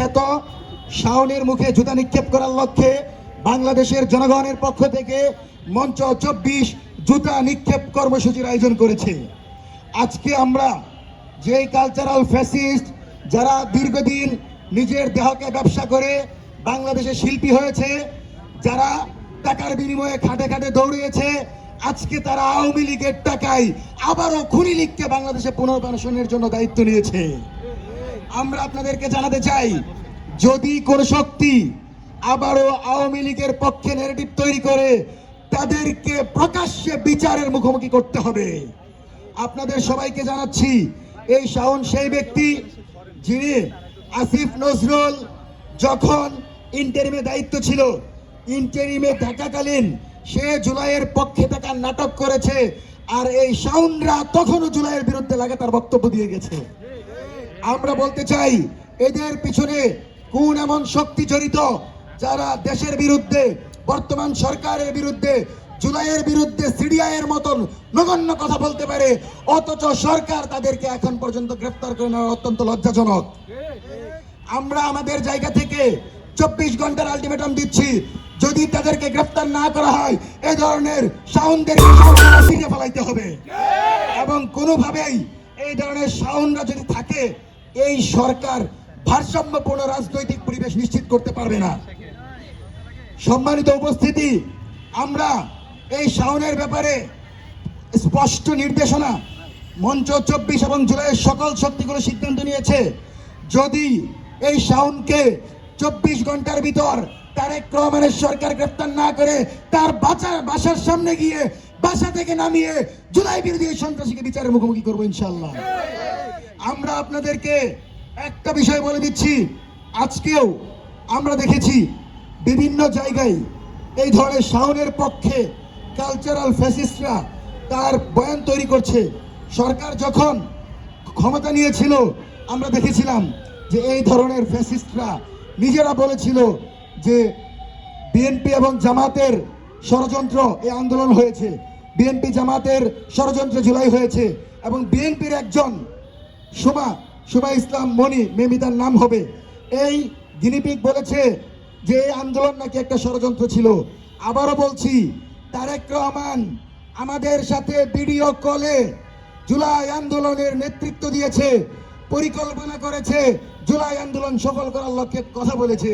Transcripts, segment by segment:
খ্যাত শাওনের মুখে জুতা নিক্ষেপ করার লক্ষ্যে বাংলাদেশের জনগণের পক্ষ থেকে মঞ্চ 24 জুতা নিক্ষেপ কর্মসূচির আয়োজন করেছে। আজকে আমরা যেই কালচারাল ফ্যাসিস্ট যারা দীর্ঘদিন নিজের দেহকে ব্যবসা করে বাংলাদেশে শিল্পী হয়েছে, যারা টাকার বিনিময়ে খাটে খাটে দৌড়িয়েছে, আজকে তারা আওয়ামী লীগের টাকায় আবারও খুনি লীগকে বাংলাদেশে পুনর্বাসনের জন্য দায়িত্ব নিয়েছে। আমরা আপনাদেরকে জানাতে চাই, যদি কোন শক্তি আবারও আওয়ামী লীগের পক্ষে ন্যারেটিভ তৈরি করে, তাদেরকে প্রকাশ্যে বিচারের মুখোমুখি করতে হবে। আপনাদের সবাইকে জানাচ্ছি, এই শাওন সেই ব্যক্তি যিনি আসিফ নজরুল যখন ইন্টারিমে দায়িত্ব ছিল, ইন্টারিমে থাকাকালীন সে জুলাইয়ের পক্ষে থাকার নাটক করেছে, আর এই শাওনরা তখনও জুলাইয়ের বিরুদ্ধে লাগাতার বক্তব্য দিয়ে গেছে। আমরা বলতে চাই, এদের পিছনে কোন এমন শক্তি জড়িত যারা দেশের বিরুদ্ধে, বর্তমান সরকারের বিরুদ্ধে, জুলাইয়ের বিরুদ্ধে সিডিআইয়ের মতন নগণ্য কথা বলতে পারে, অথচ সরকার তাদেরকে এখন পর্যন্ত গ্রেফতার করে নেওয়া অত্যন্ত লজ্জাজনক। আমরা আমাদের জায়গা থেকে 24 ঘন্টার আলটিমেটাম দিচ্ছি, যদি তাদেরকে গ্রেফতার না করা হয়, এই ধরনের শাওনদেরকে ফিরে ফেলাইতে হবে। এবং কোনোভাবেই এই ধরনের শাওনরা যদি থাকে, এই সরকার ভারসাম্যপূর্ণ রাজনৈতিক পরিবেশ নিশ্চিত করতে পারবে না। সম্মানিত উপস্থিতি, আমরা এই শাওনের ব্যাপারে স্পষ্ট নির্দেশনা মঞ্চ 24 এবং জুলাইয়ের সকল শক্তিগুলো সিদ্ধান্ত নিয়েছে, যদি এই শাওনকে 24 ঘন্টার ভিতর তারেক রহমানের সরকার গ্রেফতার না করে, তার বাসার সামনে গিয়ে বাসা থেকে নামিয়ে জুলাই বিরোধী এই সন্ত্রাসীকে বিচারের মুখোমুখি করবো ইনশাআল্লাহ। আমরা আপনাদেরকে একটা বিষয় বলে দিচ্ছি, আজকেও আমরা দেখেছি বিভিন্ন জায়গায় এই ধরনের শাওনের পক্ষে কালচারাল ফ্যাসিস্টরা তার বয়ান তৈরি করছে। সরকার যখন ক্ষমতা নিয়েছিল, আমরা দেখেছিলাম যে এই ধরনের ফ্যাসিস্টরা নিজেরা বলেছিল যে বিএনপি এবং জামাতের ষড়যন্ত্র এই আন্দোলন হয়েছে, বিএনপি জামাতের ষড়যন্ত্র জুলাই হয়েছে, এবং বিএনপির একজন সুমা ইসলাম মনি, মেমিতার নাম হবে, এই গিনিপিগ বলেছে যে এই আন্দোলন নাকি একটা ষড়যন্ত্র ছিল। আবারও বলছি, তারেক রহমান আমাদের সাথে ভিডিও কলে জুলাই আন্দোলনের নেতৃত্ব দিয়েছে, পরিকল্পনা করেছে, জুলাই আন্দোলন সফল করার লক্ষ্যে কথা বলেছে।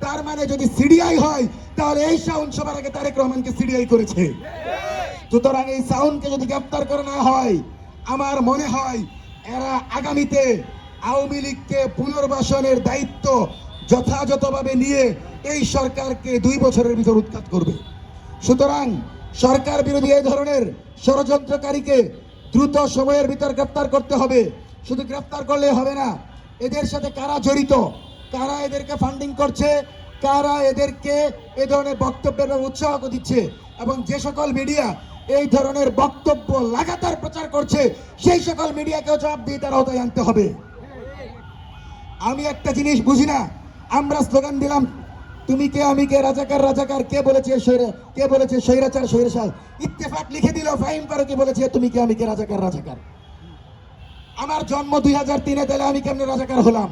তার মানে যদি সিডিআই হয়, তাহলে এই শাওন সবার আগে তারেক রহমানকে সিডিআই করেছে। সুতরাং এই শাওনকে যদি গ্রেফতার করা না হয়, আমার মনে হয় এরা আগামীতে আওয়ামী লীগকে পুনর্বাসনের দায়িত্ব যথাযথভাবে নিয়ে এই সরকারকে 2 বছরের ভিতর উৎখাত করবে। সুতরাং সরকার বিরোধী এই ধরনের ষড়যন্ত্রকারীকে দ্রুত সময়ের ভিতর গ্রেফতার করতে হবে। শুধু গ্রেফতার করলে হবে না, এদের সাথে কারা জড়িত, কারা এদেরকে ফান্ডিং করছে, কারা এদেরকে এই ধরনের বক্তব্যের উৎসাহ দিচ্ছে, এবং যে সকল মিডিয়া এই ধরনের বক্তব্য লাগাতার প্রচার করছে, সেই সকল মিডিয়াকেও জবাব দিয়ে তার আওতায় আনতে হবে। আমি একটা জিনিস বুঝি না, আমরা স্লোগান দিলাম তুমি কে আমি কে, রাজাকার রাজাকার, কে বলেছে স্বৈরাচার স্বৈরাচার, ইত্তেফাক লিখে দিল ফাহিম ফারুকী বলেছে তুমি কে আমি কে, রাজাকার রাজাকার। আমার জন্ম 2003-এ, তাহলে আমি কেমনে রাজাকার হলাম?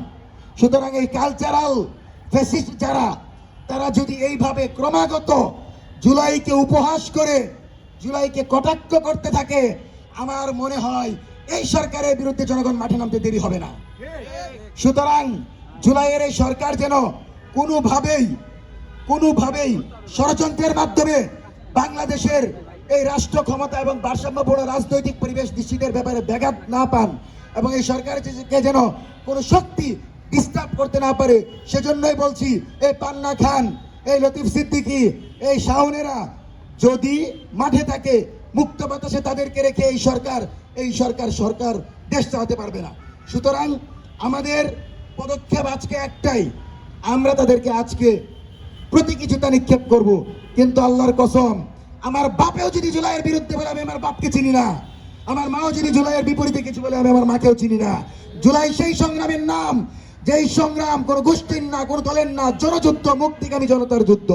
সুতরাং এই কালচারাল ফ্যাসিস্ট যারা, তারা যদি এইভাবে ক্রমাগত জুলাইকে উপহাস করে, জুলাইকে কটাক্ষ করতে থাকে, আমার মনে হয় এই সরকারের বিরুদ্ধে জনগণ মাঠে নামতে দেরি হবে না। সুতরাং জুলাইয়ের এই সরকার যেন কোনোভাবেই ষড়যন্ত্রের মাধ্যমে বাংলাদেশের এই রাষ্ট্র ক্ষমতা এবং ভারসাম্যপূর্ণ রাজনৈতিক পরিবেশ নিশ্চিতের ব্যাপারে ব্যাঘাত না পান, এবং এই সরকারকে যেন কোনো শক্তি ডিস্টার্ব করতে না পারে, সেজন্যই বলছি, এই পান্না খান, এই লতিফ সিদ্দিকী, এই শাওনেরা যদি মাঠে থাকে, মুক্ত বাতাসে তাদেরকে রেখে এই সরকার দেশ চালাতে পারবে না। সুতরাং আমাদের পদক্ষেপ আজকে একটাই, আমরা তাদেরকে আজকে প্রতীকী জুতা নিক্ষেপ করব। কিন্তু আল্লাহর কসম, আমার বাপেও যদি জুলাইয়ের বিরুদ্ধে বলে, আমি আমার বাপকে চিনি না। আমার মাও যদি জুলাইয়ের বিপরীতে কিছু বলে, আমি আমার মাকেও চিনি না। জুলাই সেই সংগ্রামের নাম, যেই সংগ্রাম কোনো গোষ্ঠীর না, কোনো দলের না, জনযুদ্ধ, মুক্তিকামী জনতার যুদ্ধ।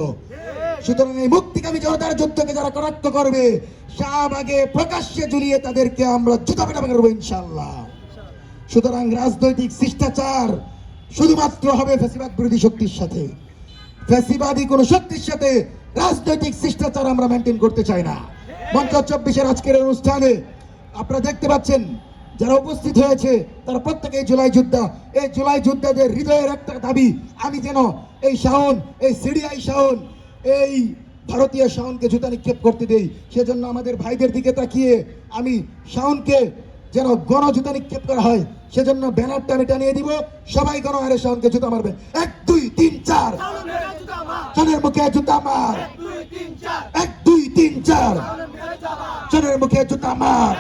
সুতরাং এই মুক্তিকামী জনতার যুদ্ধকে যারা কটাক্ষ করবে, শাহবাগে প্রকাশ্যে ঝুলিয়ে তাদেরকে আমরা জুতা পেটা করবো ইনশাআল্লাহ। সুতরাং রাজনৈতিক শিষ্টাচার শুধুমাত্র হবে ফ্যাসিবাদ বিরোধী শক্তির সাথে। ফ্যাসিবাদী কোন শক্তির সাথে রাজনৈতিক শিষ্টাচার আমরা মেনটেন করতে চাই না। মঞ্চ 24-এর আজকের অনুষ্ঠানে আপনারা দেখতে পাচ্ছেন যারা উপস্থিত হয়েছে তারা প্রত্যেকেই জুলাই যোদ্ধা। এই জুলাই যোদ্ধাদের হৃদয়ের একটা দাবি, আমি যেন এই শাওন, এই সিডিআই শাওন, এই ভারতীয় শাওনকে জুতা নিক্ষেপ করতে দেই। সেজন্য আমাদের ভাইদের দিকে তাকিয়ে আমি শাওনকে যেন গণজুতা নিক্ষেপ করা হয়, সেজন্য ব্যানারটা আমি টানিয়ে দিব। সবাই গণহারে শাওনকে জুতা মারবেন। 1 2 3 4 শাওনের মুখে জুতা মার। 1 2 3 4 শাওনের মুখে জুতা মার।